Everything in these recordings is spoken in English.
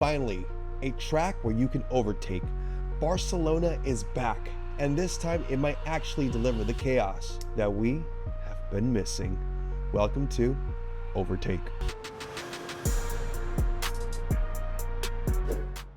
Finally, a track where you can overtake. Barcelona is back, and this time it might actually deliver the chaos that we have been missing. Welcome to Overtake.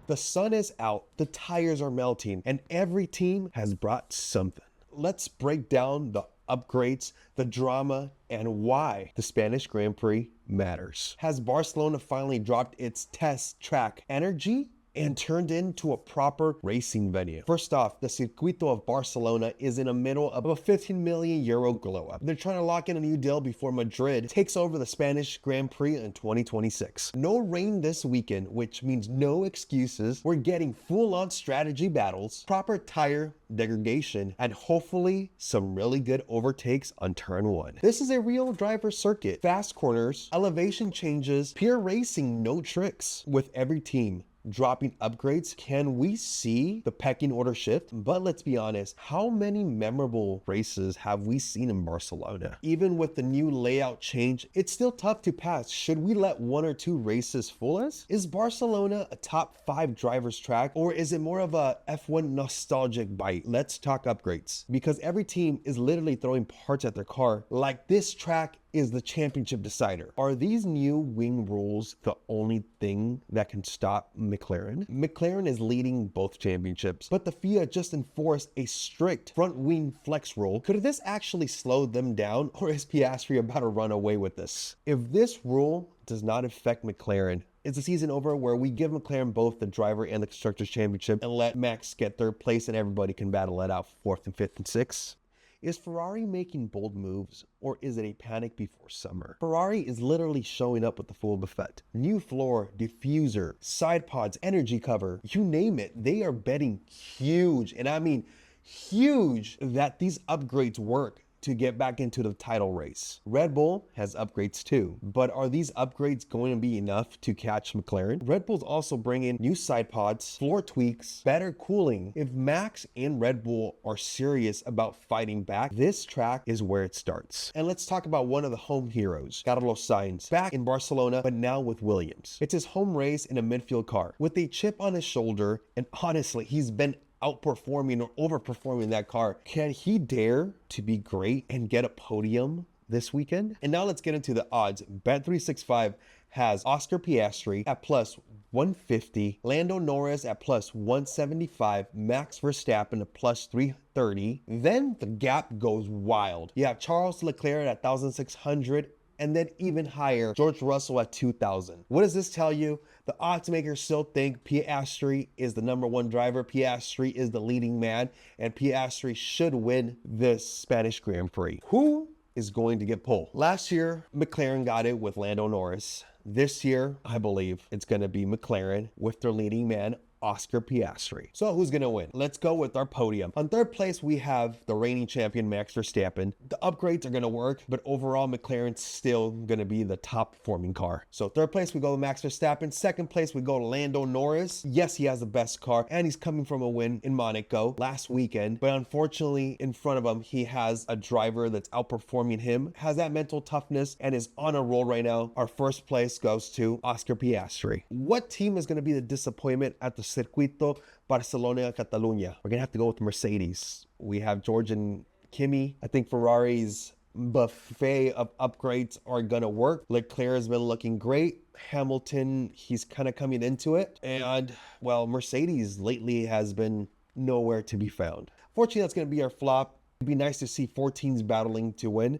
The sun is out, the tires are melting, and every team has brought something. Let's break down the upgrades, the drama, and why the Spanish Grand Prix matters. Has Barcelona finally dropped its test track energy and turned into a proper racing venue? First off, the Circuito of Barcelona is in the middle of a 15 million euro glow up. They're trying to lock in a new deal before Madrid takes over the Spanish Grand Prix in 2026. No rain this weekend, which means no excuses. We're getting full-on strategy battles, proper tire degradation, and hopefully some really good overtakes on turn one. This is a real driver circuit. Fast corners, elevation changes, pure racing, no tricks. With every team dropping upgrades, can we see the pecking order shift? But let's be honest, how many memorable races have we seen in Barcelona? Even with the new layout change, it's still tough to pass. Should we let one or two races fool us? Is Barcelona a top 5 drivers track, or is it more of a F1 nostalgic bite? Let's talk upgrades, because every team is literally throwing parts at their car like this track is the championship decider. Are these new wing rules the only thing that can stop McLaren? McLaren is leading both championships, but the FIA just enforced a strict front wing flex rule. Could this actually slow them down, or is Piastri about to run away with this? If this rule does not affect McLaren, is the season over where we give McLaren both the driver and the constructors championship and let Max get third place and everybody can battle it out 4th and 5th and 6th? Is Ferrari making bold moves, or is it a panic before summer? Ferrari is literally showing up with the full buffet. New floor, diffuser, side pods, energy cover, you name it. They are betting huge, and I mean huge, that these upgrades work to get back into the title race. Red Bull has upgrades too, but are these upgrades going to be enough to catch McLaren? Red Bull's also bringing new side pods, floor tweaks, better cooling. If Max and Red Bull are serious about fighting back, this track is where it starts. And let's talk about one of the home heroes, Carlos Sainz, back in Barcelona, but now with Williams. It's his home race in a midfield car with a chip on his shoulder, and honestly, he's been outperforming or overperforming that car. Can he dare to be great and get a podium this weekend? And now let's get into the odds. Bet365 has Oscar Piastri at plus 150, Lando Norris at plus 175, Max Verstappen at plus 330. Then the gap goes wild. You have Charles Leclerc at 1,600, and then even higher, George Russell at 2,000. What does this tell you? The odds makers still think Piastri is the #1 driver, Piastri is the leading man, and Piastri should win this Spanish Grand Prix. Who is going to get pole? Last year, McLaren got it with Lando Norris. This year, I believe it's going to be McLaren with their leading man, Oscar Piastri. So who's gonna win? Let's go with our podium. On third place, we have the reigning champion, Max Verstappen. The upgrades are gonna work, but overall, McLaren's still gonna be the top performing car. So third place, we go to Max Verstappen. Second place, we go to Lando Norris. Yes, he has the best car, and he's coming from a win in Monaco last weekend, but unfortunately, in front of him, he has a driver that's outperforming him, has that mental toughness, and is on a roll right now. Our first place goes to Oscar Piastri. What team is gonna be the disappointment at the Circuito Barcelona-Catalunya? We're gonna have to go with Mercedes. We have George and Kimi. I think Ferrari's buffet of upgrades are gonna work. Leclerc has been looking great. Hamilton, he's kind of coming into it. And well, Mercedes lately has been nowhere to be found. Fortunately, that's gonna be our flop. It'd be nice to see 4 teams battling to win,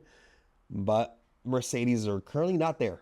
but Mercedes are currently not there.